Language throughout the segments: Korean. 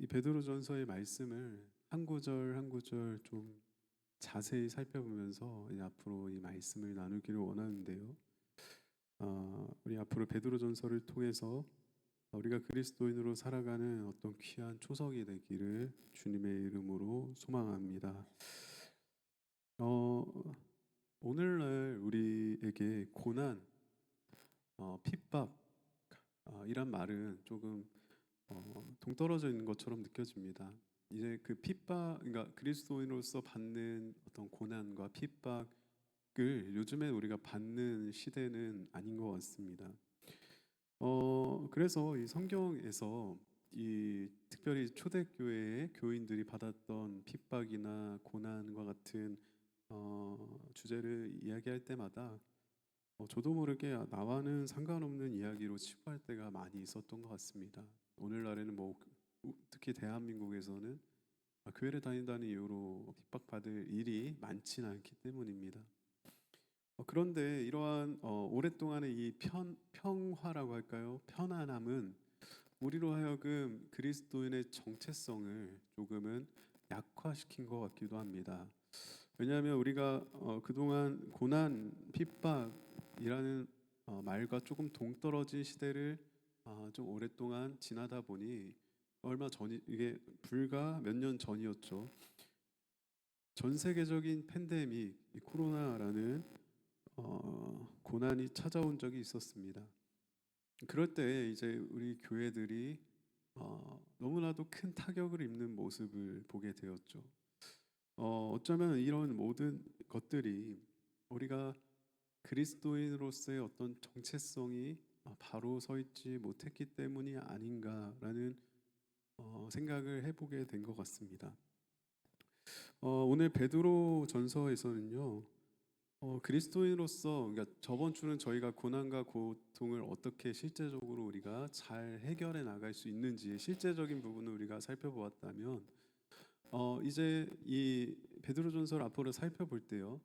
이 베드로전서의 말씀을 한 구절 한 구절 좀 자세히 살펴보면서 이제 앞으로 이 말씀을 나누기를 원하는데요. 우리 앞으로 베드로전서를 통해서 우리가 그리스도인으로 살아가는 어떤 귀한 초석이 되기를 주님의 이름으로 소망합니다. 어, 오늘날 우리에게 고난, 핍박, 이란 말은 조금 동떨어져 있는 것처럼 느껴집니다. 이제 그 핍박, 그러니까 그리스도인으로서 받는 어떤 고난과 핍박을 요즘에 우리가 받는 시대는 아닌 것 같습니다. 그래서 이 성경에서 이 특별히 초대교회의 교인들이 받았던 핍박이나 고난과 같은 주제를 이야기할 때마다 저도 모르게 나와는 상관없는 이야기로 치부할 때가 많이 있었던 것 같습니다. 오늘날에는 뭐 특히 대한민국에서는 교회를 다닌다는 이유로 핍박받을 일이 많지는 않기 때문입니다. 그런데 이러한 오랫동안의 이 평화라고 할까요? 편안함은 우리로 하여금 그리스도인의 정체성을 조금은 약화시킨 것 같기도 합니다. 왜냐하면 우리가 그동안 고난, 핍박이라는 말과 조금 동떨어진 시대를 좀 오랫동안 지나다 보니 얼마 전이 이게 불과 몇 년 전이었죠. 전 세계적인 팬데믹, 이 코로나라는 고난이 찾아온 적이 있었습니다. 그럴 때 이제 우리 교회들이 너무나도 큰 타격을 입는 모습을 보게 되었죠. 어쩌면 이런 모든 것들이 우리가 그리스도인으로서의 어떤 정체성이 바로 서 있지 못했기 때문이 아닌가라는 생각을 해보게 된 것 같습니다. 오늘 베드로 전서에서는요, 그리스도인으로서, 그러니까 저번 주는 저희가 고난과 고통을 어떻게 실제적으로 우리가 잘 해결해 나갈 수 있는지 실제적인 부분을 우리가 살펴보았다면, 이제 이 베드로전서를 앞으로 살펴볼 때요,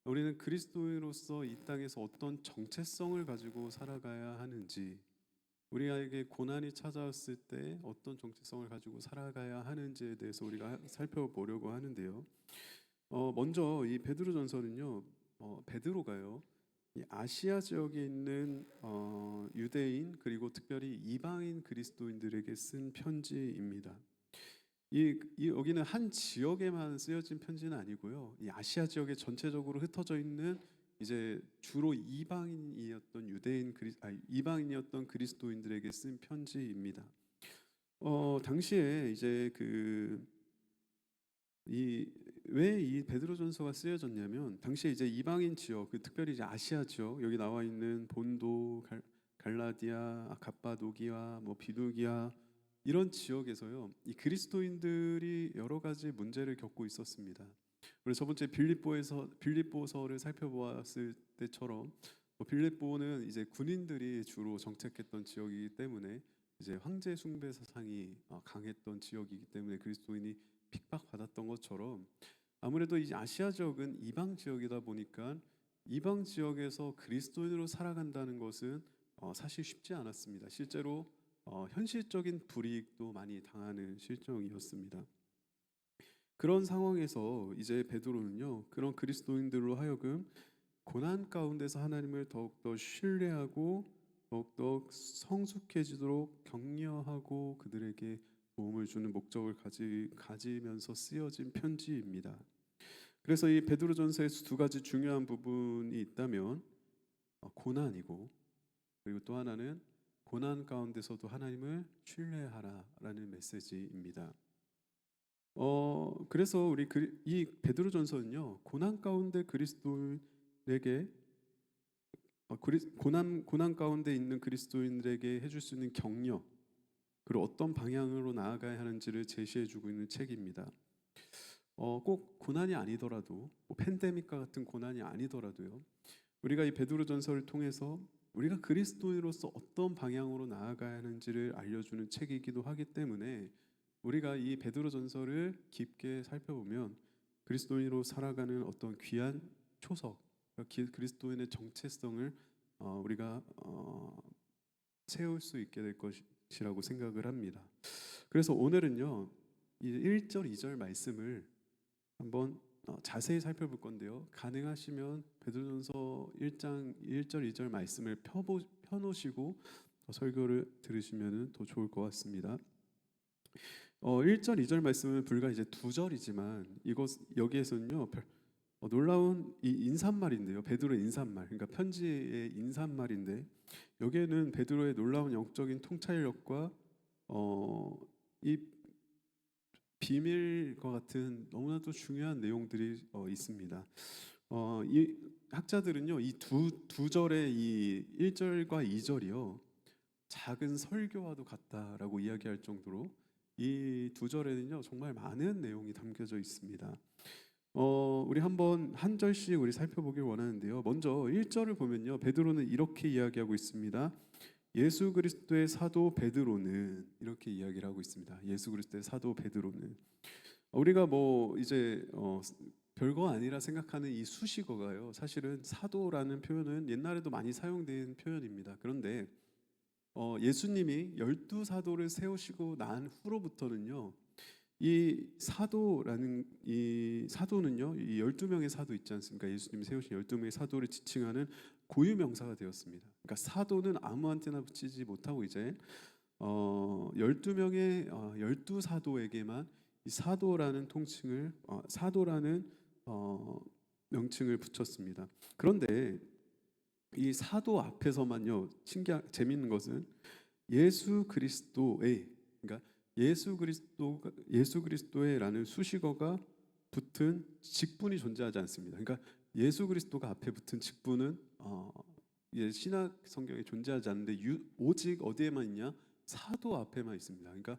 우리는 그리스도인으로서 이 땅에서 어떤 정체성을 가지고 살아가야 하는지, 우리에게 고난이 찾아왔을 때 어떤 정체성을 가지고 살아가야 하는지에 대해서 우리가 살펴보려고 하는데요. 먼저 이 베드로전서는요, 베드로가요, 이 아시아 지역에 있는 유대인 그리고 특별히 이방인 그리스도인들에게 쓴 편지입니다. 여기는 한 지역에만 쓰여진 편지는 아니고요. 이 아시아 지역에 전체적으로 흩어져 있는 이제 주로 이방인이었던 그리스도인들에게 쓴 편지입니다. 당시에 이제 왜 이 베드로전서가 쓰여졌냐면, 당시에 이제 이방인 지역, 특별히 이제 아시아 지역, 여기 나와 있는 본도, 갈라디아, 갑바도기아, 뭐 비두기아, 이런 지역에서요, 이 그리스도인들이 여러 가지 문제를 겪고 있었습니다. 그래서 저번주에 빌립보서를 살펴보았을 때처럼, 빌립보는 이제 군인들이 주로 정착했던 지역이기 때문에 이제 황제 숭배 사상이 강했던 지역이기 때문에 그리스도인이 핍박받았던 것처럼, 아무래도 이 아시아 지역은 이방 지역이다 보니까 이방 지역에서 그리스도인으로 살아간다는 것은 사실 쉽지 않았습니다. 실제로 현실적인 불이익도 많이 당하는 실정이었습니다. 그런 상황에서 이제 베드로는요, 그런 그리스도인들로 하여금 고난 가운데서 하나님을 더욱더 신뢰하고 더욱더 성숙해지도록 격려하고 그들에게 도움을 주는 목적을 가지면서 쓰여진 편지입니다. 그래서 이 베드로전서에서 두 가지 중요한 부분이 있다면, 고난이고, 그리고 또 하나는 고난 가운데서도 하나님을 신뢰하라라는 메시지입니다. 그래서 이 베드로전서는요, 고난 가운데 그리스도인에게 고난 가운데 있는 그리스도인들에게 해줄 수 있는 격려, 그리고 어떤 방향으로 나아가야 하는지를 제시해주고 있는 책입니다. 꼭 고난이 아니더라도, 팬데믹과 같은 고난이 아니더라도요, 우리가 이 베드로전서를 통해서 우리가 그리스도인으로서 어떤 방향으로 나아가야 하는지를 알려주는 책이기도 하기 때문에, 우리가 이 베드로전서를 깊게 살펴보면 그리스도인으로 살아가는 어떤 귀한 초석, 그리스도인의 정체성을 우리가 채울 수 있게 될 것이라고 생각을 합니다. 그래서 오늘은요, 이 1절, 2절 말씀을 한번 자세히 살펴볼 건데요. 가능하시면 베드로전서 1장 1절, 2절 말씀을 펴놓으시고 설교를 들으시면 더 좋을 것 같습니다. 1절, 2절 말씀은 불과 이제 2절이지만 여기에서는요, 놀라운 이 인사말인데요. 베드로의 인사말, 그러니까 편지의 인사말인데 여기에는 베드로의 놀라운 영적인 통찰력과 이 비밀과 같은 너무나도 중요한 내용들이 있습니다. 이 학자들은요, 이 두 절의 이 1절과 2절이요, 작은 설교와도 같다라고 이야기할 정도로 이 두 절에는요 정말 많은 내용이 담겨져 있습니다. 우리 한번 한 절씩 우리 살펴보길 원하는데요. 먼저 1절을 보면요, 베드로는 이렇게 이야기하고 있습니다. 예수 그리스도의 사도 베드로는, 이렇게 이야기를 하고 있습니다. 예수 그리스도의 사도 베드로는, 우리가 뭐 이제 별거 아니라 생각하는 이 수식어가요, 사실은 사도라는 표현은 옛날에도 많이 사용된 표현입니다. 그런데 예수님이 12사도를 세우시고 난 후로부터는요, 이 사도라는 이 사도는요, 이 12명의 사도 있지 않습니까? 예수님이 세우신 12명의 사도를 지칭하는 고유명사가 되었습니다. 그러니까 사도는 아무한테나 붙이지 못하고 이제 12명의 12사도에게만 이 사도라는 통칭을 사도라는 명칭을 붙였습니다. 그런데 이 사도 앞에서만요, 재미있는 것은 예수 그리스도의, 그러니까 예수 그리스도의라는 수식어가 붙은 직분이 존재하지 않습니다. 그러니까 예수 그리스도가 앞에 붙은 직분은 신약 성경에 존재하지 않는데 오직 어디에만 있냐? 사도 앞에만 있습니다. 그러니까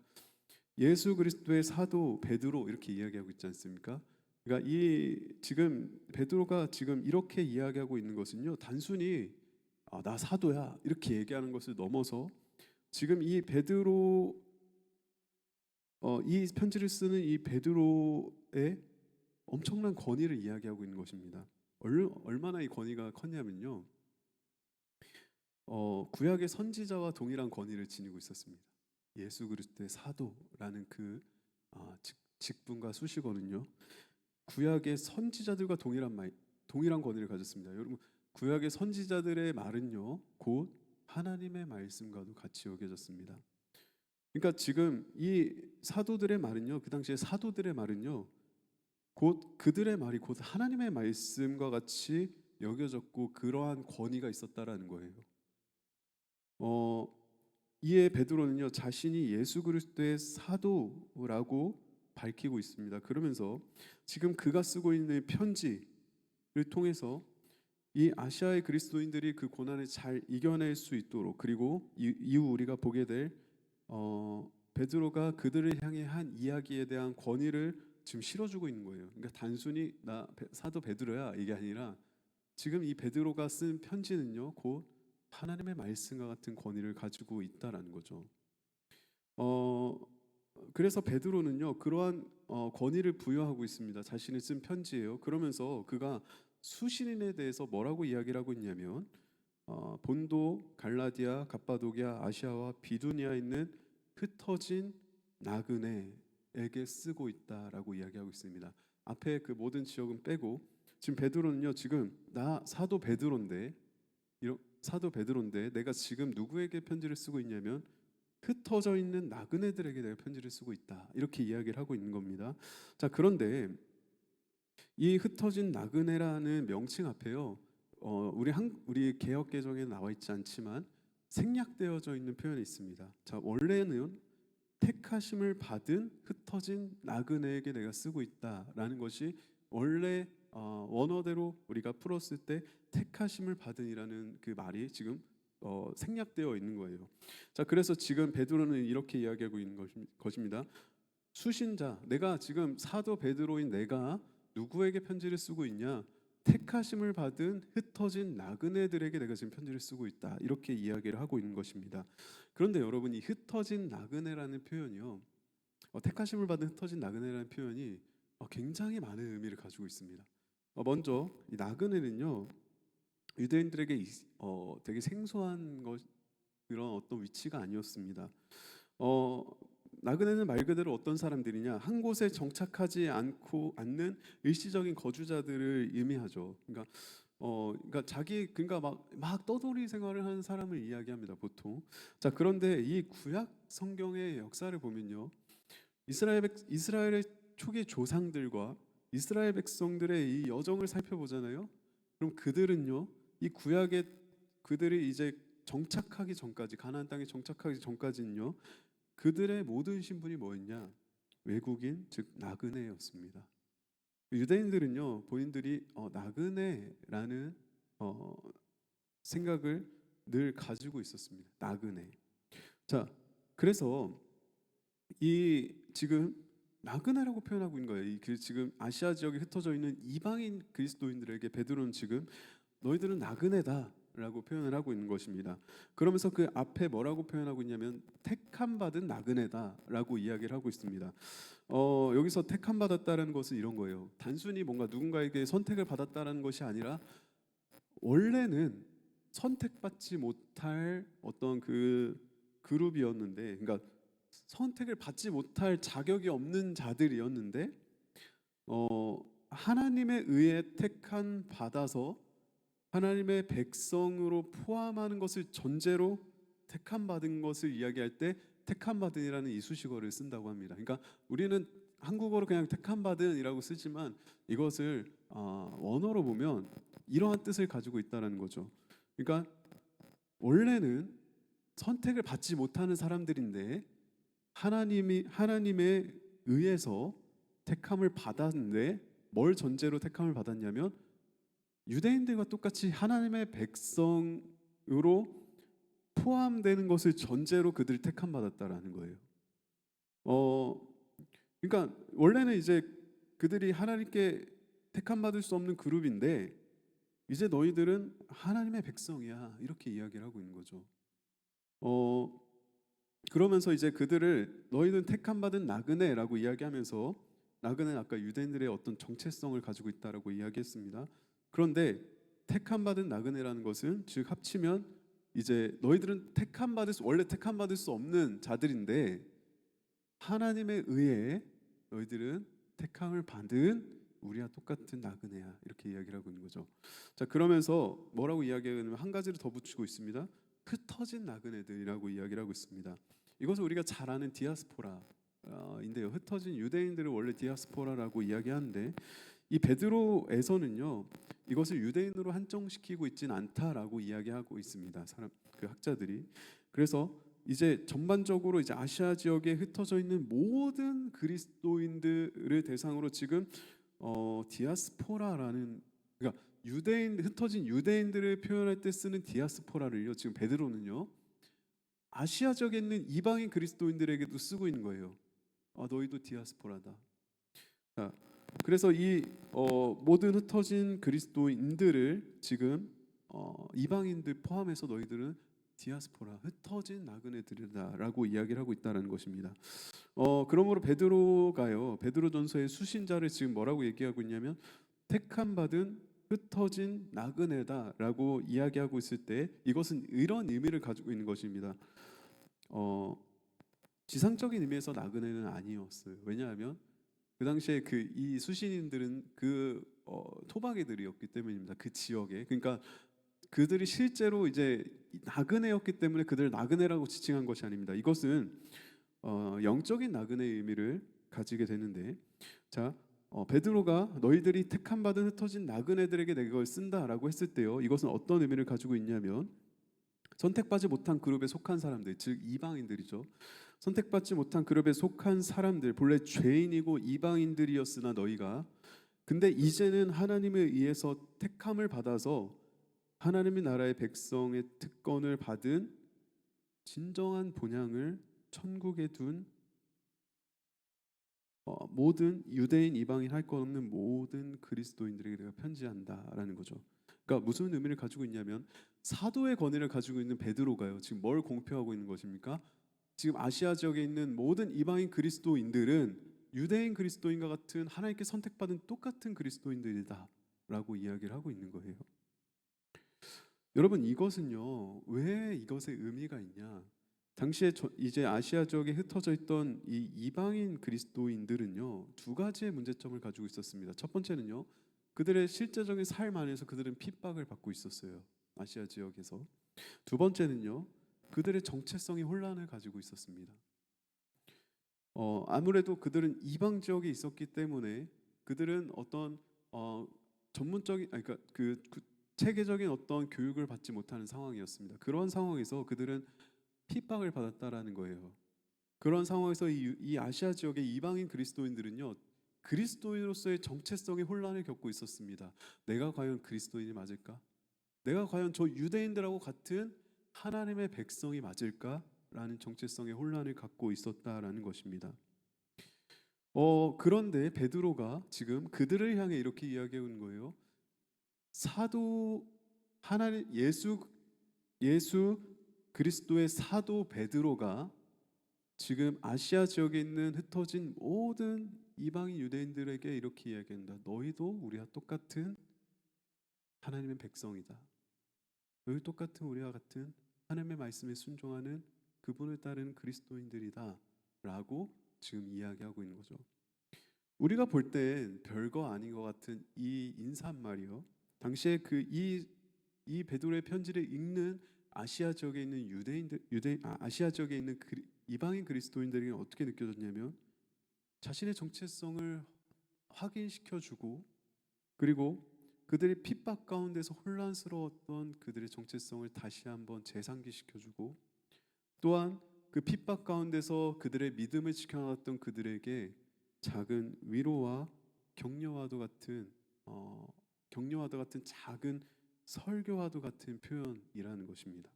예수 그리스도의 사도 베드로, 이렇게 이야기하고 있지 않습니까? 그러니까 이 지금 베드로가 지금 이렇게 이야기하고 있는 것은요, 단순히 나 사도야 이렇게 얘기하는 것을 넘어서 지금 이 베드로 이 편지를 쓰는 이 베드로의 엄청난 권위를 이야기하고 있는 것입니다. 얼마나 이 권위가 컸냐면요, 구약의 선지자와 동일한 권위를 지니고 있었습니다. 예수 그리스도의 사도라는 그 직분과 수식어는요, 구약의 선지자들과 동일한 권위를 가졌습니다. 여러분, 구약의 선지자들의 말은요, 곧 하나님의 말씀과도 같이 여겨졌습니다. 그러니까 지금 이 사도들의 말은요, 그 당시에 사도들의 말은요, 곧 그들의 말이 곧 하나님의 말씀과 같이 여겨졌고 그러한 권위가 있었다라는 거예요. 이에 베드로는요, 자신이 예수 그리스도의 사도라고 밝히고 있습니다. 그러면서 지금 그가 쓰고 있는 편지를 통해서 이 아시아의 그리스도인들이 그 고난을 잘 이겨낼 수 있도록, 그리고 이후 우리가 보게 될 베드로가 그들을 향해 한 이야기에 대한 권위를 지금 실어주고 있는 거예요. 그러니까 단순히 나 사도 베드로야 이게 아니라 지금 이 베드로가 쓴 편지는요, 곧 하나님의 말씀과 같은 권위를 가지고 있다라는 거죠. 그래서 베드로는요, 그러한 권위를 부여하고 있습니다. 자신이 쓴 편지예요. 그러면서 그가 수신인에 대해서 뭐라고 이야기를 하고 있냐면 본도, 갈라디아, 갑바도기아, 아시아와 비두니아에 있는 흩어진 나그네에게 쓰고 있다라고 이야기하고 있습니다. 앞에 그 모든 지역은 빼고 지금 베드로는요, 지금 나 사도 베드로인데 내가 지금 누구에게 편지를 쓰고 있냐면 흩어져 있는 나그네들에게 내가 편지를 쓰고 있다, 이렇게 이야기를 하고 있는 겁니다. 자, 그런데 이 흩어진 나그네라는 명칭 앞에요, 우리 개역 개정에 나와 있지 않지만 생략되어져 있는 표현이 있습니다. 자, 원래는 택하심을 받은 흩어진 나그네에게 내가 쓰고 있다라는 것이 원래 원어대로 우리가 풀었을 때 택하심을 받은이라는 그 말이 지금 생략되어 있는 거예요. 자, 그래서 지금 베드로는 이렇게 이야기하고 있는 것입니다. 수신자, 내가 지금 사도 베드로인 내가 누구에게 편지를 쓰고 있냐? 택하심을 받은 흩어진 나그네들에게 내가 지금 편지를 쓰고 있다, 이렇게 이야기를 하고 있는 것입니다. 그런데 여러분, 이 흩어진 나그네라는 표현이요, 택하심을 받은 흩어진 나그네라는 표현이 굉장히 많은 의미를 가지고 있습니다. 먼저 이 나그네는요, 유대인들에게 되게 생소한 그런 어떤 위치가 아니었습니다. 나그네는 말 그대로 어떤 사람들이냐? 한 곳에 정착하지 않는 일시적인 거주자들을 의미하죠. 그러니까 그러니까 막 떠돌이 생활을 하는 사람을 이야기합니다, 보통. 자, 그런데 이 구약 성경의 역사를 보면요, 이스라엘의 초기 조상들과 이스라엘 백성들의 이 여정을 살펴보잖아요. 그럼 그들은요, 이 구약에 그들이 이제 정착하기 전까지, 가나안 땅에 정착하기 전까지는요, 그들의 모든 신분이 뭐였냐? 외국인, 즉 나그네였습니다. 유대인들은요, 본인들이 나그네라는 어, 생각을 늘 가지고 있었습니다. 나그네. 자, 그래서 이 지금 나그네라고 표현하고 있는 거예요. 지금 아시아 지역에 흩어져 있는 이방인 그리스도인들에게 베드로는 지금 너희들은 나그네다라고 표현을 하고 있는 것입니다. 그러면서 그 앞에 뭐라고 표현하고 있냐면 택함 받은 나그네다라고 이야기를 하고 있습니다. 여기서 택함 받았다라는 것은 이런 거예요. 단순히 뭔가 누군가에게 선택을 받았다라는 것이 아니라 원래는 선택받지 못할 어떤 그 그룹이었는데, 그러니까 선택을 받지 못할 자격이 없는 자들이었는데, 하나님에 의해 택한 받아서 하나님의 백성으로 포함하는 것을 전제로 택함 받은 것을 이야기할 때 택함 받은이라는 이 수식어를 쓴다고 합니다. 그러니까 우리는 한국어로 그냥 택함 받은이라고 쓰지만 이것을 원어로 보면 이러한 뜻을 가지고 있다는 거죠. 그러니까 원래는 선택을 받지 못하는 사람들인데 하나님에 의해서 택함을 받았는데, 뭘 전제로 택함을 받았냐면 유대인들과 똑같이 하나님의 백성으로 포함되는 것을 전제로 그들을 택함 받았다라는 거예요. 그러니까 원래는 이제 그들이 하나님께 택함 받을 수 없는 그룹인데 이제 너희들은 하나님의 백성이야, 이렇게 이야기를 하고 있는 거죠. 그러면서 이제 그들을 너희는 택함 받은 나그네라고 이야기하면서, 나그네는 아까 유대인들의 어떤 정체성을 가지고 있다라고 이야기했습니다. 그런데 택함 받은 나그네라는 것은 즉 합치면 이제 너희들은 원래 택함 받을 수 없는 자들인데 하나님에 의해 너희들은 택함을 받은 우리와 똑같은 나그네야, 이렇게 이야기를 하고 있는 거죠. 자, 그러면서 뭐라고 이야기하냐면 한 가지를 더 붙이고 있습니다. 흩어진 나그네들이라고 이야기를 하고 있습니다. 이것은 우리가 잘 아는 디아스포라인데요. 흩어진 유대인들을 원래 디아스포라라고 이야기하는데 이 베드로에서는요, 이것을 유대인으로 한정시키고 있지는 않다라고 이야기하고 있습니다. 그 학자들이. 그래서 이제 전반적으로 이제 아시아 지역에 흩어져 있는 모든 그리스도인들을 대상으로 지금 디아스포라라는, 그러니까 흩어진 유대인들을 표현할 때 쓰는 디아스포라를요, 지금 베드로는요 아시아 지역에 있는 이방인 그리스도인들에게도 쓰고 있는 거예요. 너희도 디아스포라다. 자, 그래서 이 모든 흩어진 그리스도인들을 지금 이방인들 포함해서 너희들은 디아스포라, 흩어진 나그네들이다라고 이야기를 하고 있다는 것입니다. 그러므로 베드로가요, 베드로전서의 수신자를 지금 뭐라고 얘기하고 있냐면 택함 받은 흩어진 나그네다라고 이야기하고 있을 때 이것은 이런 의미를 가지고 있는 것입니다. 지상적인 의미에서 나그네는 아니었어요. 왜냐하면 그 당시에 이 수신인들은 토박이들이었기 때문입니다. 그 지역에. 그러니까 그들이 실제로 이제 나그네였기 때문에 그들을 나그네라고 지칭한 것이 아닙니다. 이것은 영적인 나그네의 의미를 가지게 되는데, 자, 베드로가 너희들이 택함 받은 흩어진 나그네들에게 내가 이걸 쓴다라고 했을 때요, 이것은 어떤 의미를 가지고 있냐면 선택받지 못한 그룹에 속한 사람들, 즉 이방인들이죠. 선택받지 못한 그룹에 속한 사람들, 본래 죄인이고 이방인들이었으나 너희가 근데 이제는 하나님에 의해서 택함을 받아서 하나님의 나라의 백성의 특권을 받은 진정한 본향을 천국에 둔 모든 유대인 이방인 할 것 없는 모든 그리스도인들에게 내가 편지한다라는 거죠. 그러니까 무슨 의미를 가지고 있냐면 사도의 권위를 가지고 있는 베드로가요, 지금 뭘 공표하고 있는 것입니까? 지금 아시아 지역에 있는 모든 이방인 그리스도인들은 유대인 그리스도인과 같은 하나님께 선택받은 똑같은 그리스도인들이다라고 이야기를 하고 있는 거예요. 여러분, 이것은요, 왜 이것의 의미가 있냐? 당시에 이제 아시아 지역에 흩어져 있던 이 이방인 그리스도인들은요, 두 가지의 문제점을 가지고 있었습니다. 첫 번째는요, 그들의 실제적인 삶 안에서 그들은 핍박을 받고 있었어요. 아시아 지역에서. 두 번째는요, 그들의 정체성이 혼란을 가지고 있었습니다. 아무래도 그들은 이방 지역에 있었기 때문에 그들은 어떤 전문적인, 아니, 그러니까 그 체계적인 어떤 교육을 받지 못하는 상황이었습니다. 그런 상황에서 그들은 핍박을 받았다라는 거예요. 그런 상황에서 이 아시아 지역의 이방인 그리스도인들은요, 그리스도인으로서의 정체성의 혼란을 겪고 있었습니다. 내가 과연 그리스도인이 맞을까? 내가 과연 저 유대인들하고 같은 하나님의 백성이 맞을까? 라는 정체성의 혼란을 갖고 있었다라는 것입니다. 그런데 베드로가 지금 그들을 향해 이렇게 이야기하는 거예요. 사도 하나님 예수 그리스도의 사도 베드로가 지금 아시아 지역에 있는 흩어진 모든 이방인 유대인들에게 이렇게 이야기한다. 너희도 우리와 똑같은 하나님의 백성이다. 너희 똑같은 우리와 같은 하나님의 말씀에 순종하는 그분을 따르는 그리스도인들이다. 라고 지금 이야기하고 있는 거죠. 우리가 볼 땐 별거 아닌 것 같은 이 인사말이요. 당시에 이 베드로의 편지를 읽는 아시아 지역에 있는 아시아 지역에 있는 이방인 그리스도인들이 어떻게 느껴졌냐면 자신의 정체성을 확인시켜주고, 그리고 그들의 핍박 가운데서 혼란스러웠던 그들의 정체성을 다시 한번 재상기시켜주고, 또한 그 핍박 가운데서 그들의 믿음을 지켜나갔던 그들에게 작은 위로와 격려와도 같은 격려와도 같은 작은 설교와도 같은 표현이라는 것입니다.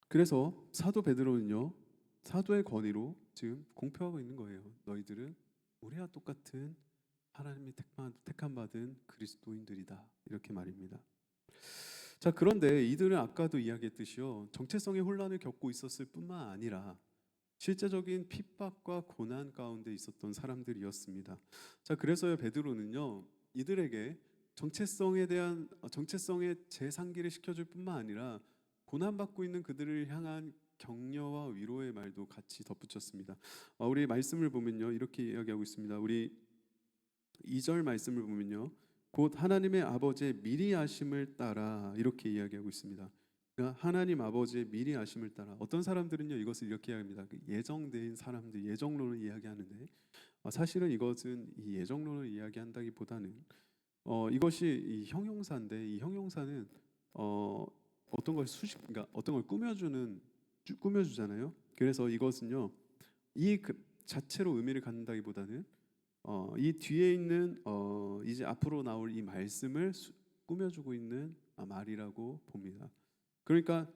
그래서 사도 베드로는요, 사도의 권위로 지금 공표하고 있는 거예요. 너희들은 우리와 똑같은 하나님의 택함 받은 그리스도인들이다. 이렇게 말입니다. 자, 그런데 이들은 아까도 이야기했듯이요, 정체성의 혼란을 겪고 있었을 뿐만 아니라 실제적인 핍박과 고난 가운데 있었던 사람들이었습니다. 자, 그래서요, 베드로는요, 이들에게 정체성의 재상기를 시켜줄 뿐만 아니라 고난받고 있는 그들을 향한 격려와 위로의 말도 같이 덧붙였습니다. 우리 말씀을 보면요, 이렇게 이야기하고 있습니다. 우리 2절 말씀을 보면요, 곧 하나님의 아버지의 미리 아심을 따라 이렇게 이야기하고 있습니다. 그러니까 하나님 아버지의 미리 아심을 따라, 어떤 사람들은요 이것을 이렇게 이야기합니다. 예정된 사람들, 예정론을 이야기하는데 사실은 이것은 이 예정론을 이야기한다기보다는 이것이 이 형용사인데, 이 형용사는 어떤 걸 그러니까 어떤 걸 꾸며주잖아요. 그래서 이것은요, 자체로 의미를 갖는다기보다는 이 뒤에 있는 이제 앞으로 나올 이 말씀을 꾸며주고 있는 말이라고 봅니다. 그러니까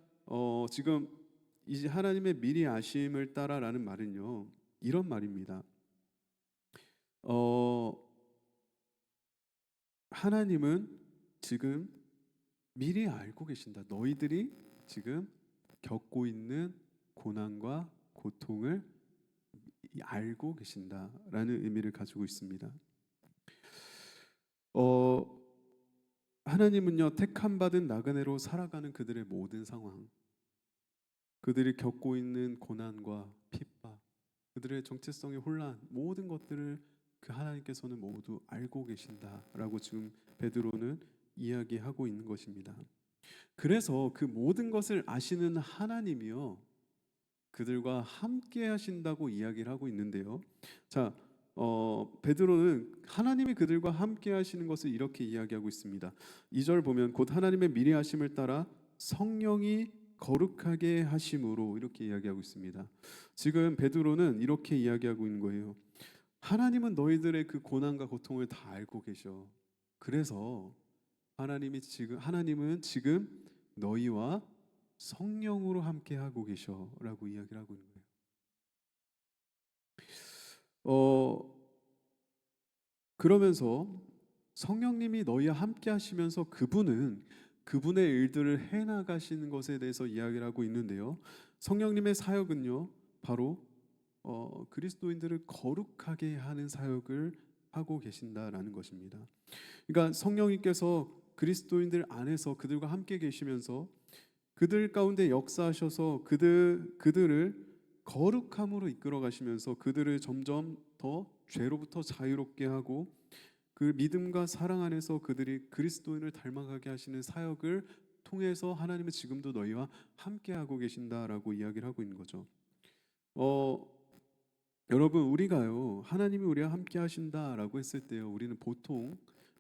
지금 이제 하나님의 미리 아심을 따라라는 말은요, 이런 말입니다. 하나님은 지금 미리 알고 계신다. 너희들이 지금 겪고 있는 고난과 고통을 알고 계신다라는 의미를 가지고 있습니다. 하나님은요, 택함 받은 나그네로 살아가는 그들의 모든 상황, 그들이 겪고 있는 고난과 핍박, 그들의 정체성의 혼란, 모든 것들을 그 하나님께서는 모두 알고 계신다라고 지금 베드로는 이야기하고 있는 것입니다. 그래서 그 모든 것을 아시는 하나님이요, 그들과 함께 하신다고 이야기를 하고 있는데요. 자, 베드로는 하나님이 그들과 함께 하시는 것을 이렇게 이야기하고 있습니다. 2절 보면 곧 하나님의 미리 하심을 따라 성령이 거룩하게 하심으로 이렇게 이야기하고 있습니다. 지금 베드로는 이렇게 이야기하고 있는 거예요. 하나님은 너희들의 그 고난과 고통을 다 알고 계셔. 그래서 하나님은 지금 너희와 성령으로 함께 하고 계셔라고 이야기를 하고 있는 거예요. 그러면서 성령님이 너희와 함께 하시면서 그분의 일들을 해 나가시는 것에 대해서 이야기를 하고 있는데요. 성령님의 사역은요, 바로 그리스도인들을 거룩하게 하는 사역을 하고 계신다라는 것입니다. 그러니까 성령님께서 그리스도인들 안에서 그들과 함께 계시면서 그들 가운데 역사하셔서 그들을 거룩함으로 이끌어 가시면서 그들을 점점 더 죄로부터 자유롭게 하고 그 믿음과 사랑 안에서 그들이 그리스도인을 닮아가게 하시는 사역을 통해서 하나님은 지금도 너희와 함께 하고 계신다라고 이야기를 하고 있는 거죠. 어, 여러분, 우리가요 하나님이 우리와 함께 하신다라고 했을 때요 우리는 보통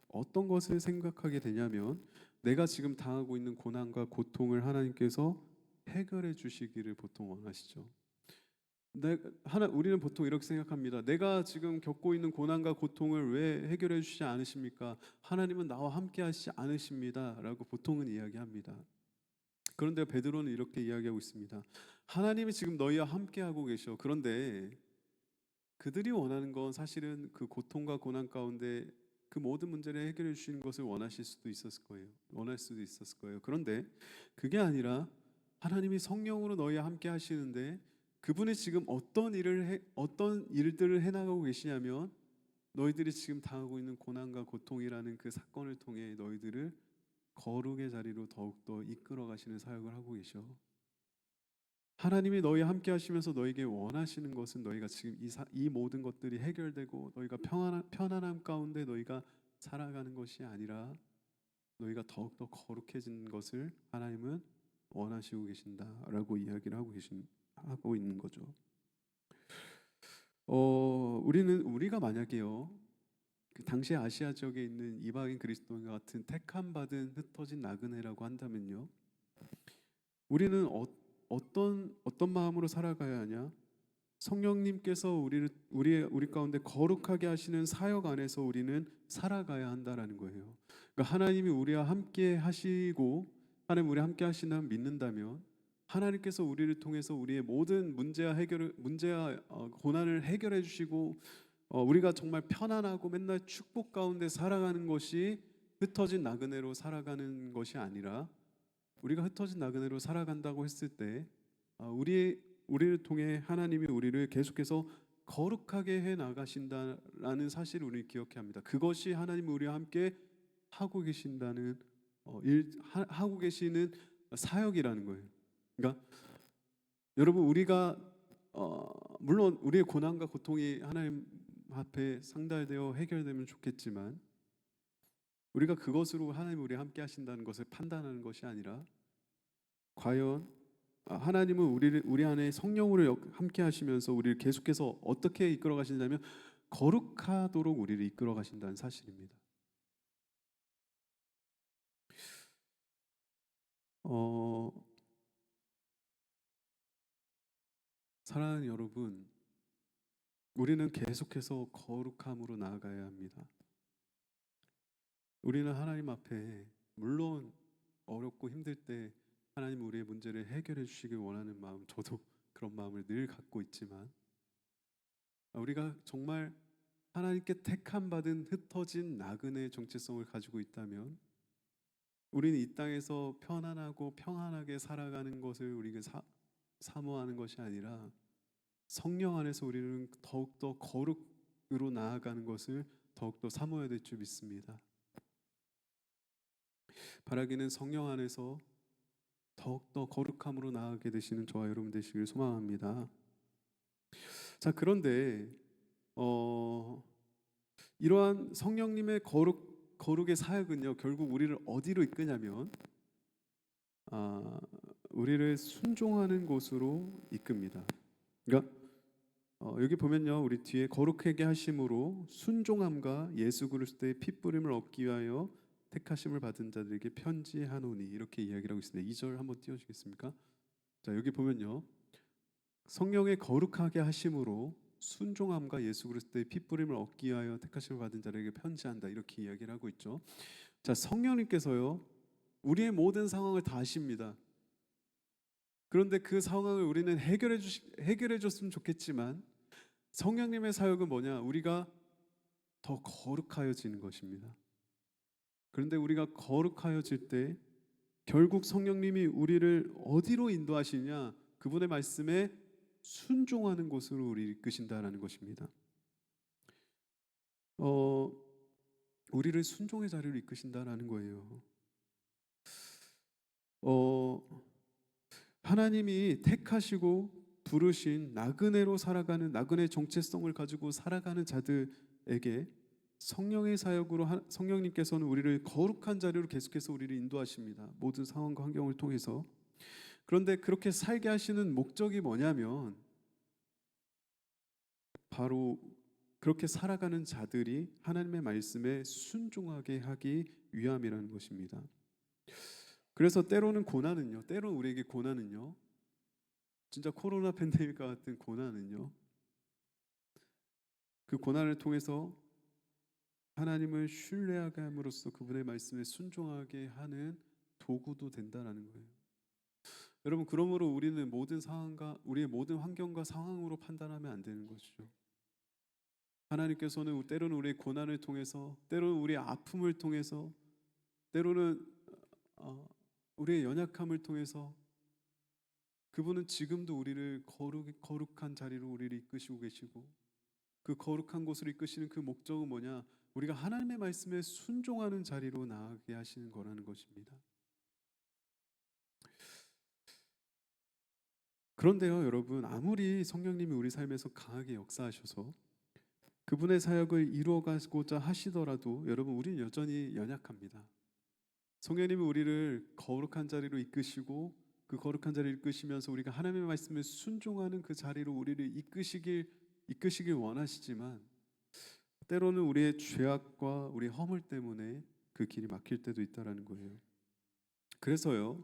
어떤 것을 생각하게 되냐면 내가 지금 당하고 있는 고난과 고통을 하나님께서 해결해 주시기를 보통 원하시죠. 우리는 보통 이렇게 생각합니다. 내가 지금 겪고 있는 고난과 고통을 왜 해결해 주시지 않으십니까? 하나님은 나와 함께 하시지 않으십니다라고 보통은 이야기합니다. 그런데 베드로는 이렇게 이야기하고 있습니다. 하나님이 지금 너희와 함께 하고 계셔. 그런데 그들이 원하는 건 사실은 그 고통과 고난 가운데 그 모든 문제를 해결해 주시는 것을 원하실 수도 있었을 거예요. 원할 수도 있었을 거예요. 그런데 그게 아니라 하나님이 성령으로 너희와 함께 하시는데 그분이 지금 어떤 일들을 해나가고 계시냐면 너희들이 지금 당하고 있는 고난과 고통이라는 그 사건을 통해 너희들을 거룩의 자리로 더욱더 이끌어 가시는 사역을 하고 계셔. 하나님이 너희와 함께 하시면서 너에게 원하시는 것은 너희가 지금 이 모든 것들이 해결되고 너희가 편안함 가운데 너희가 살아가는 것이 아니라 너희가 더욱더 거룩해진 것을 하나님은 원하시고 계신다라고 이야기를 하고 있는 거죠. 우리가 만약에요 그 당시 아시아 지역에 있는 이방인 그리스도인과 같은 택함 받은 흩어진 나그네라고 한다면요, 우리는 어떤 마음으로 살아가야 하냐? 성령님께서 우리 가운데 거룩하게 하시는 사역 안에서 우리는 살아가야 한다라는 거예요. 그러니까 하나님이 우리와 함께 하시고 하나님 우리 함께 하시는 믿는다면 하나님께서 우리를 통해서 우리의 모든 문제와 고난을 해결해 주시고 우리가 정말 편안하고 맨날 축복 가운데 살아가는 것이 흩어진 나그네로 살아가는 것이 아니라 우리가 흩어진 나그네로 살아간다고 했을 때 우리를 통해 하나님이 우리를 계속해서 거룩하게 해 나가신다라는 사실을 우리 기억해야 합니다. 그것이 하나님이 우리와 함께 하고 계신다는 하고 계시는 사역이라는 거예요. 그러니까 여러분 우리가 물론 우리의 고난과 고통이 하나님 앞에 상달되어 해결되면 좋겠지만 우리가 그것으로 하나님이 우리와 함께 하신다는 것을 판단하는 것이 아니라 과연 하나님은 우리 안에 성령으로 함께 하시면서 우리를 계속해서 어떻게 이끌어 가시냐면 거룩하도록 우리를 이끌어 가신다는 사실입니다. 사랑하는 여러분, 우리는 계속해서 거룩함으로 나아가야 합니다. 우리는 하나님 앞에 물론 어렵고 힘들 때 하나님 우리의 문제를 해결해 주시길 원하는 마음, 저도 그런 마음을 늘 갖고 있지만 우리가 정말 하나님께 택함 받은 흩어진 나그네의 정체성을 가지고 있다면 우리는 이 땅에서 편안하고 평안하게 살아가는 것을 우리가 사모하는 것이 아니라 성령 안에서 우리는 더욱더 거룩으로 나아가는 것을 더욱더 사모해야 될 줄 믿습니다. 바라기는 성령 안에서 더욱더 거룩함으로 나아가게 되시는 저와 여러분 되시길 소망합니다. 자, 그런데 이러한 성령님의 거룩의 사역은요 결국 우리를 어디로 이끄냐면 우리를 순종하는 곳으로 이끕니다. 그러니까 여기 보면요 우리 뒤에 거룩하게 하심으로 순종함과 예수 그리스도의 피 뿌림을 얻기 위하여 택하심을 받은 자들에게 편지하노니 이렇게 이야기를 하고 있습니다. 2절 한번 띄워주시겠습니까? 자, 여기 보면요 성령의 거룩하게 하심으로 순종함과 예수 그리스도의 피 뿌림을 얻기 위하여 택하심을 받은 자들에게 편지한다 이렇게 이야기를 하고 있죠. 자, 성령님께서요 우리의 모든 상황을 다 아십니다. 그런데 그 상황을 우리는 해결해 줬으면 좋겠지만 성령님의 사역은 뭐냐? 우리가 더 거룩하여지는 것입니다. 그런데 우리가 거룩하여질 때 결국 성령님이 우리를 어디로 인도하시냐? 그분의 말씀에 순종하는 곳으로 우리를 이끄신다라는 것입니다. 우리를 순종의 자리로 이끄신다라는 거예요. 어, 하나님이 택하시고 부르신 나그네로 살아가는, 나그네 정체성을 가지고 살아가는 자들에게 성령의 사역으로 성령님께서는 우리를 거룩한 자리로 계속해서 우리를 인도하십니다. 모든 상황과 환경을 통해서. 그런데 그렇게 살게 하시는 목적이 뭐냐면 바로 그렇게 살아가는 자들이 하나님의 말씀에 순종하게 하기 위함이라는 것입니다. 그래서 때로는 고난은요, 때로는 우리에게 고난은요, 진짜 코로나 팬데믹과 같은 고난은요, 그 고난을 통해서 하나님을 신뢰하게 함으로써 그분의 말씀에 순종하게 하는 도구도 된다라는 거예요. 여러분, 그러므로 우리는 모든 상황과 우리의 모든 환경과 상황으로 판단하면 안 되는 것이죠. 하나님께서는 때로는 우리의 고난을 통해서, 때로는 우리의 아픔을 통해서, 때로는 우리의 연약함을 통해서 그분은 지금도 우리를 거룩한 자리로 우리를 이끄시고 계시고, 그 거룩한 곳으로 이끄시는 그 목적은 뭐냐? 우리가 하나님의 말씀에 순종하는 자리로 나아가게 하시는 거라는 것입니다. 그런데요, 여러분, 아무리 성령님이 우리 삶에서 강하게 역사하셔서 그분의 사역을 이루어가고자 하시더라도 여러분, 우리는 여전히 연약합니다. 성령님이 우리를 거룩한 자리로 이끄시고 그 거룩한 자리를 이끄시면서 우리가 하나님의 말씀에 순종하는 그 자리로 우리를 이끄시길 원하시지만 때로는 우리의 죄악과 우리의 허물 때문에 그 길이 막힐 때도 있다라는 거예요. 그래서요,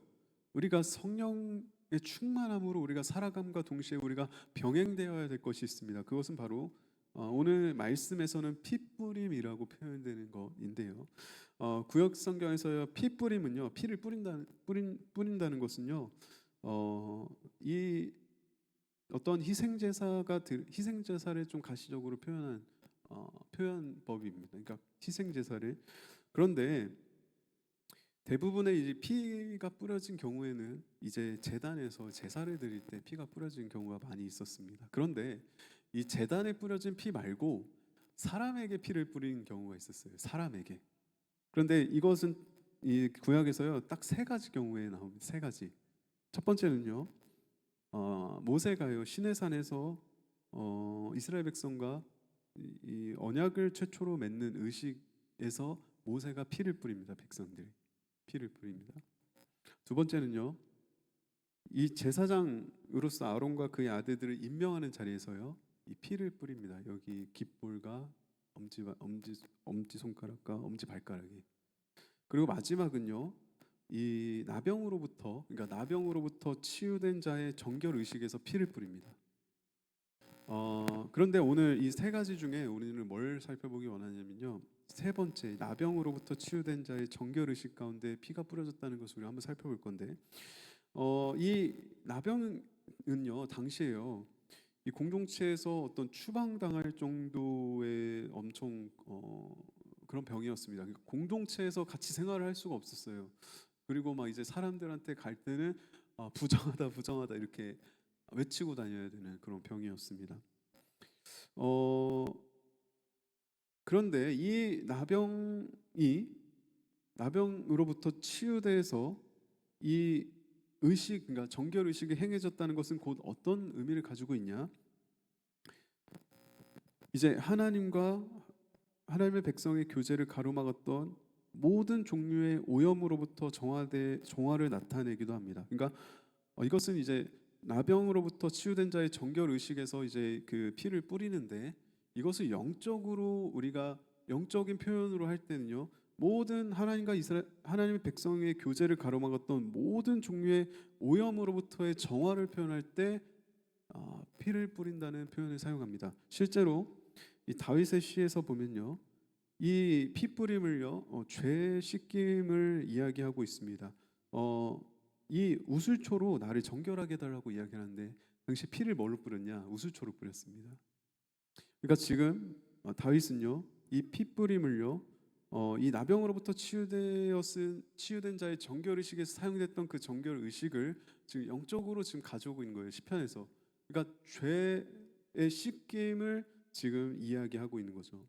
우리가 성령의 충만함으로 우리가 살아감과 동시에 우리가 병행되어야 될 것이 있습니다. 그것은 바로 오늘 말씀에서는 피뿌림이라고 표현되는 것인데요. 구약 성경에서요, 피뿌림은요, 피를 뿌린다는 것은요, 이 어떤 희생제사를 좀 가시적으로 표현한 표현법입니다. 그러니까 희생제사를. 그런데 대부분의 이제 피가 뿌려진 경우에는 이제 제단에서 제사를 드릴 때 피가 뿌려진 경우가 많이 있었습니다. 그런데 이 제단에 뿌려진 피 말고 사람에게 피를 뿌린 경우가 있었어요. 사람에게. 그런데 이것은 이 구약에서요, 딱 세 가지 경우에 나옵니다. 세 가지. 첫 번째는요, 모세가요, 시내산에서 이스라엘 백성과 이 언약을 최초로 맺는 의식에서 모세가 피를 뿌립니다. 백성들이 피를 뿌립니다. 두 번째는요, 이 제사장으로서 아론과 그의 아들들을 임명하는 자리에서요, 이 피를 뿌립니다. 여기 깃볼과 엄지 손가락과 엄지 발가락이. 그리고 마지막은요, 이 그러니까 나병으로부터 치유된 자의 정결 의식에서 피를 뿌립니다. 그런데 오늘 이 세 가지 중에 우리는 뭘 살펴보기 원하냐면요, 세 번째, 나병으로부터 치유된 자의 정결 의식 가운데 피가 뿌려졌다는 것을 우리 한번 살펴볼 건데, 이 나병은요, 당시에요, 이 공동체에서 어떤 추방당할 정도의 엄청 그런 병이었습니다. 그러니까 공동체에서 같이 생활을 할 수가 없었어요. 그리고 막 이제 사람들한테 갈 때는 부정하다 이렇게 외치고 다녀야 되는 그런 병이었습니다. 그런데 이 나병으로부터 치유돼서 이 그러니까 정결 의식이 행해졌다는 것은 곧 어떤 의미를 가지고 있냐? 이제 하나님의 백성의 교제를 가로막았던 모든 종류의 오염으로부터 정화를 나타내기도 합니다. 그러니까 이것은 이제 나병으로부터 치유된 자의 정결 의식에서 이제 그 피를 뿌리는데, 이것을 우리가 영적인 표현으로 할 때는요, 모든 하나님의 백성의 교제를 가로막았던 모든 종류의 오염으로부터의 정화를 표현할 때 피를 뿌린다는 표현을 사용합니다. 실제로 이 다윗의 시에서 보면요, 이 피 뿌림을요, 죄 씻김을 이야기하고 있습니다. 이 우슬초로 나를 정결하게 해달라고 이야기하는데, 당시 피를 뭘로 뿌렸냐? 우슬초로 뿌렸습니다. 그러니까 지금 다윗은요, 이 피 뿌림을요, 이 나병으로부터 치유된 자의 정결 의식에서 사용됐던 그 정결 의식을 지금 영적으로 지금 가져오고 있는 거예요, 시편에서. 그러니까 죄의 씻김을 지금 이야기하고 있는 거죠.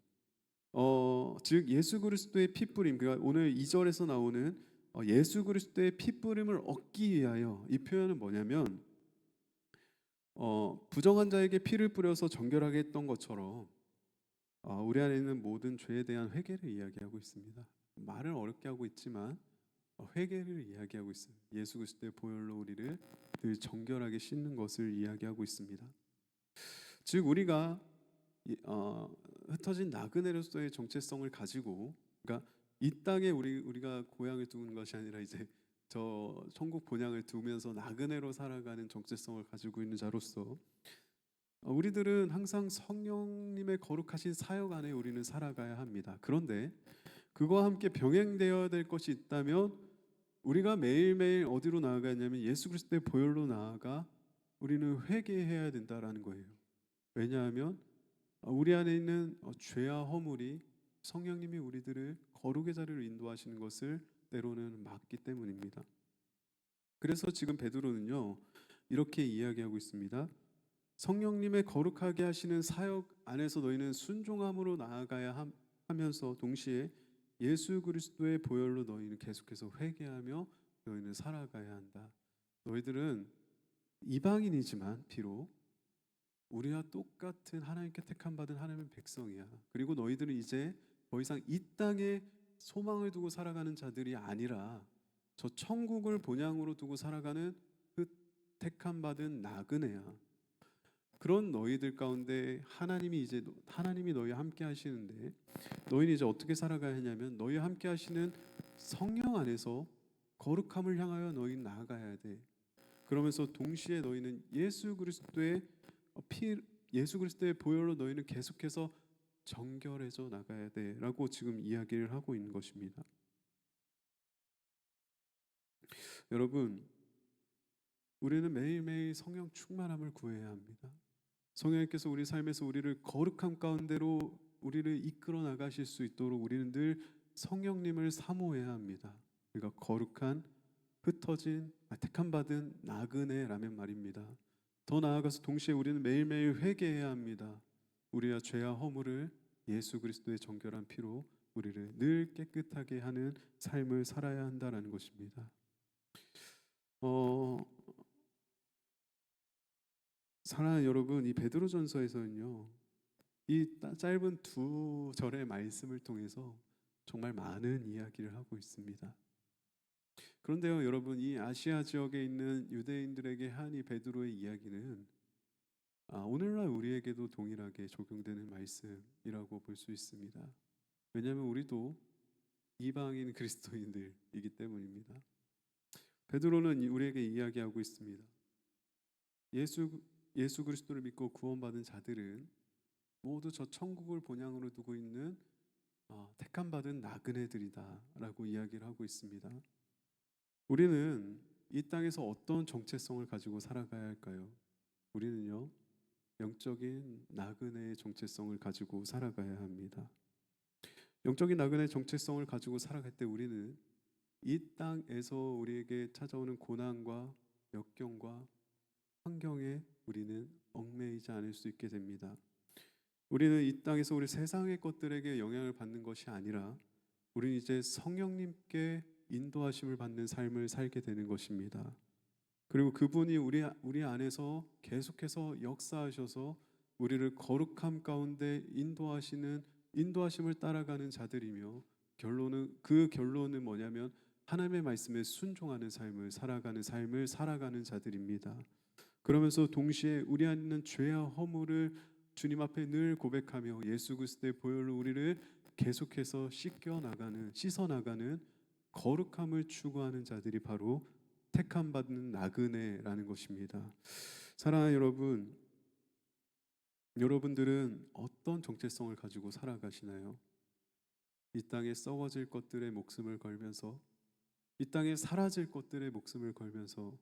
즉 예수 그리스도의 피뿌림, 그러니까 오늘 2절에서 나오는 예수 그리스도의 피뿌림을 얻기 위하여, 이 표현은 뭐냐면 부정한 자에게 피를 뿌려서 정결하게 했던 것처럼 우리 안에 있는 모든 죄에 대한 회개를 이야기하고 있습니다. 말을 어렵게 하고 있지만 회개를 이야기하고 있어요. 예수 그리스도의 보혈로 우리를 늘 정결하게 씻는 것을 이야기하고 있습니다. 즉 우리가 흩어진 나그네로서의 정체성을 가지고, 그러니까 이 땅에 우리가 고향을 두는 것이 아니라 이제 저 천국 본향을 두면서 나그네로 살아가는 정체성을 가지고 있는 자로서 우리들은 항상 성령님의 거룩하신 사역 안에 우리는 살아가야 합니다. 그런데 그와 함께 병행되어야 될 것이 있다면 우리가 매일매일 어디로 나아가냐면 예수 그리스도의 보혈로 나아가 우리는 회개해야 된다라는 거예요. 왜냐하면 우리 안에 있는 죄와 허물이 성령님이 우리들을 거룩의 자리로 인도하시는 것을 때로는 막기 때문입니다. 그래서 지금 베드로는요 이렇게 이야기하고 있습니다. 성령님의 거룩하게 하시는 사역 안에서 너희는 순종함으로 나아가야 하면서 동시에 예수 그리스도의 보혈로 너희는 계속해서 회개하며 너희는 살아가야 한다. 너희들은 이방인이지만 비록 우리와 똑같은 하나님께 택함 받은 하나님의 백성이야. 그리고 너희들은 이제 더 이상 이 땅에 소망을 두고 살아가는 자들이 아니라 저 천국을 본향으로 두고 살아가는 그 택함 받은 나그네야. 그런 너희들 가운데 하나님이 너희와 함께 하시는데 너희는 이제 어떻게 살아가야 하냐면 너희와 함께 하시는 성령 안에서 거룩함을 향하여 너희는 나아가야 돼. 그러면서 동시에 너희는 예수 그리스도의 보혈로 너희는 계속해서 정결해져 나가야 돼라고 지금 이야기를 하고 있는 것입니다. 여러분, 우리는 매일매일 성령 충만함을 구해야 합니다. 성령님께서 우리 삶에서 우리를 거룩함 가운데로 우리를 이끌어 나가실 수 있도록 우리는 늘 성령님을 사모해야 합니다. 그러니까 거룩한 흩어진 택함 받은 나그네라면 말입니다. 더 나아가서 동시에 우리는 매일매일 회개해야 합니다. 우리와 죄와 허물을 예수 그리스도의 정결한 피로 우리를 늘 깨끗하게 하는 삶을 살아야 한다는 것입니다. 사랑하는 여러분, 이 베드로전서에서는요, 이 짧은 두 절의 말씀을 통해서 정말 많은 이야기를 하고 있습니다. 그런데요, 여러분, 이 아시아 지역에 있는 유대인들에게 한 이 베드로의 이야기는 오늘날 우리에게도 동일하게 적용되는 말씀이라고 볼 수 있습니다. 왜냐하면 우리도 이방인 그리스도인들이기 때문입니다. 베드로는 우리에게 이야기하고 있습니다. 예수 그리스도를 믿고 구원받은 자들은 모두 저 천국을 본향으로 두고 있는 택함 받은 나그네들이다라고 이야기를 하고 있습니다. 우리는 이 땅에서 어떤 정체성을 가지고 살아가야 할까요? 우리는요, 영적인 나그네의 정체성을 가지고 살아가야 합니다. 영적인 나그네의 정체성을 가지고 살아갈 때 우리는 이 땅에서 우리에게 찾아오는 고난과 역경과 환경에 우리는 얽매이지 않을 수 있게 됩니다. 우리는 이 땅에서 우리 세상의 것들에게 영향을 받는 것이 아니라 우리는 이제 성령님께 인도하심을 받는 삶을 살게 되는 것입니다. 그리고 그분이 우리 안에서 계속해서 역사하셔서 우리를 거룩함 가운데 인도하심을 따라가는 자들이며 결론은 뭐냐면 하나님의 말씀에 순종하는 삶을 살아가는 자들입니다. 그러면서 동시에 우리 안에 있는 죄와 허물을 주님 앞에 늘 고백하며 예수 그리스도의 보혈로 우리를 계속해서 씻어 나가는 거룩함을 추구하는 자들이 바로 택함 받는 나그네라는 것입니다. 사랑하는 여러분, 여러분들은 어떤 정체성을 가지고 살아가시나요? 이 땅에 썩어질 것들에 목숨을 걸면서, 이 땅에 사라질 것들에 목숨을 걸면서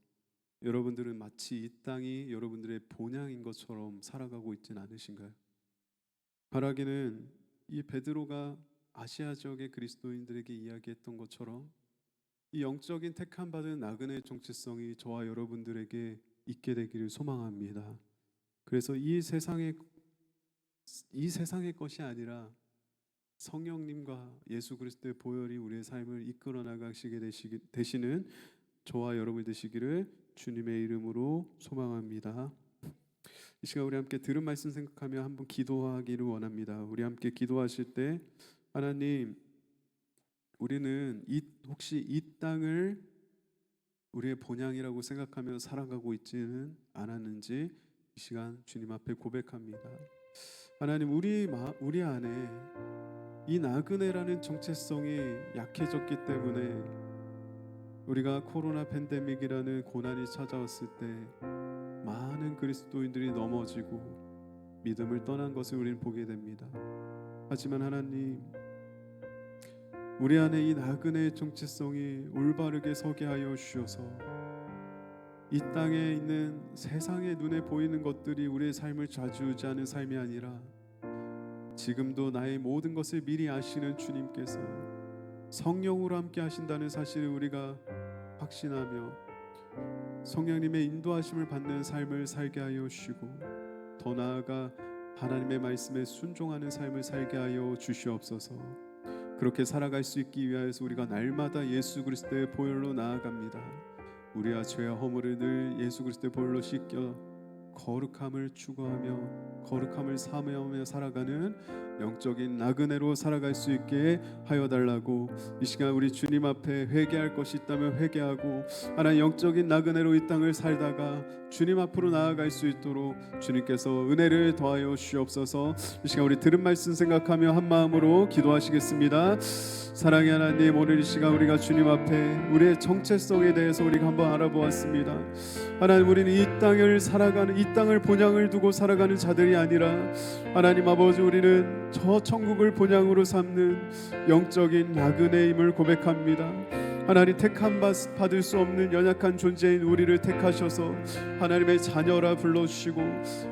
여러분들은 마치 이 땅이 여러분들의 본향인 것처럼 살아가고 있진 않으신가요? 바라기는 이 베드로가 아시아 지역의 그리스도인들에게 이야기했던 것처럼 이 영적인 택함 받은 나그네의 정체성이 저와 여러분들에게 있게 되기를 소망합니다. 그래서 이 세상의 것이 아니라 성령님과 예수 그리스도의 보혈이 우리의 삶을 이끌어 나가시게 되시는 저와 여러분이 되시기를 주님의 이름으로 소망합니다. 이 시간 우리 함께 들은 말씀 생각하며 한번 기도하기를 원합니다. 우리 함께 기도하실 때 하나님, 우리는 혹시 이 땅을 우리의 본향이라고 생각하며 살아가고 있지는 않았는지 이 시간 주님 앞에 고백합니다. 하나님, 우리 안에 이 나그네라는 정체성이 약해졌기 때문에 우리가 코로나 팬데믹이라는 고난이 찾아왔을 때 많은 그리스도인들이 넘어지고 믿음을 떠난 것을 우리는 보게 됩니다. 하지만 하나님, 우리 안에 이 나그네의 정체성이 올바르게 서게 하여 주셔서 이 땅에 있는 세상의 눈에 보이는 것들이 우리의 삶을 좌지우지하는 삶이 아니라 지금도 나의 모든 것을 미리 아시는 주님께서 성령으로 함께 하신다는 사실을 우리가 확신하며 성령님의 인도하심을 받는 삶을 살게 하여 주시고, 더 나아가 하나님의 말씀에 순종하는 삶을 살게 하여 주시옵소서. 그렇게 살아갈 수 있기 위하여서 우리가 날마다 예수 그리스도의 보혈로 나아갑니다. 우리와 죄와 허물을 늘 예수 그리스도의 보혈로 씻겨 거룩함을 추구하며 거룩함을 사모하며 살아가는 영적인 나그네로 살아갈 수 있게 하여 달라고 이 시간 우리 주님 앞에 회개할 것이 있다면 회개하고 하나님 영적인 나그네로 이 땅을 살다가 주님 앞으로 나아갈 수 있도록 주님께서 은혜를 더하여 주시옵소서. 이 시간 우리 들은 말씀 생각하며 한 마음으로 기도하시겠습니다. 사랑의 하나님, 오늘 이 시간 우리가 주님 앞에 우리의 정체성에 대해서 우리가 한번 알아보았습니다. 하나님, 우리는 이 땅을 살아가는, 이 땅을 본향을 두고 살아가는 자들이 아니라 하나님 아버지, 우리는 저 천국을 본향으로 삼는 영적인 나그네임을 고백합니다. 하나님, 택함 받을 수 없는 연약한 존재인 우리를 택하셔서 하나님의 자녀라 불러주시고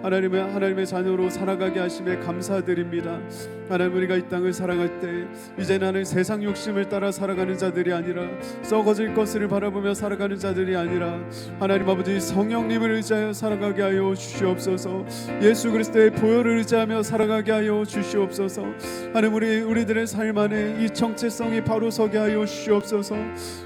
하나님의 자녀로 살아가게 하심에 감사드립니다. 하나님, 우리가 이 땅을 살아갈 때 이제 나는 세상 욕심을 따라 살아가는 자들이 아니라 썩어질 것을 바라보며 살아가는 자들이 아니라 하나님 아버지 성령님을 의지하여 살아가게 하여 주시옵소서. 예수 그리스도의 보혈을 의지하며 살아가게 하여 주시옵소서. 하나님, 우리들의 삶 안에 이 정체성이 바로 서게 하여 주시옵소서.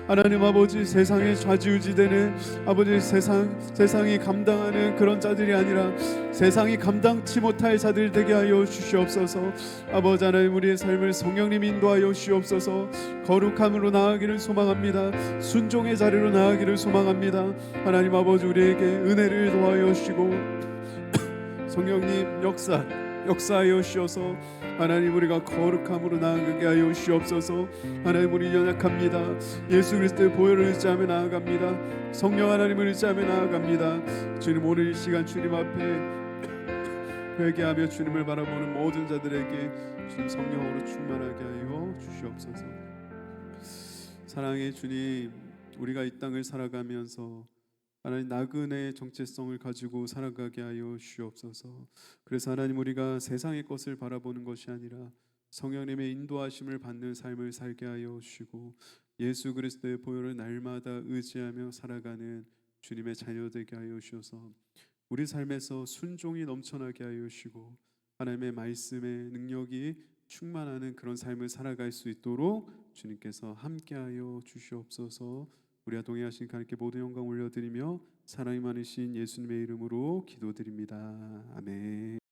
하나님 아버지, 세상에 좌지우지되는 아버지 세상이 감당하는 그런 자들이 아니라 세상이 감당치 못할 자들 되게 하여 주시옵소서. 아버지 하나님, 우리의 삶을 성령님 인도하여 주시옵소서. 거룩함으로 나아가기를 소망합니다. 순종의 자리로 나아가기를 소망합니다. 하나님 아버지, 우리에게 은혜를 도와여 주시고 성령님 역사하여 주셔서 하나님, 우리가 거룩함으로 나아가게 하여 주시옵소서. 하나님, 우리 연약합니다. 예수 그리스도의 보혈을 의지하며 나아갑니다. 성령 하나님을 의지하며 나아갑니다. 주님, 오늘 이 시간 주님 앞에 회개하며 주님을 바라보는 모든 자들에게 주님 성령으로 충만하게 하여 주시옵소서. 사랑의 주님, 우리가 이 땅을 살아가면서 하나님 나그네의 정체성을 가지고 살아가게 하여 주시옵소서. 그래서 하나님, 우리가 세상의 것을 바라보는 것이 아니라 성령님의 인도하심을 받는 삶을 살게 하여 주시고 예수 그리스도의 보혈을 날마다 의지하며 살아가는 주님의 자녀 되게 하여 주셔서 우리 삶에서 순종이 넘쳐나게 하여 주시고 하나님의 말씀의 능력이 충만하는 그런 삶을 살아갈 수 있도록 주님께서 함께하여 주시옵소서. 우리와 동행하신 하나님께 모든 영광 올려드리며 사랑이 많으신 예수님의 이름으로 기도드립니다. 아멘.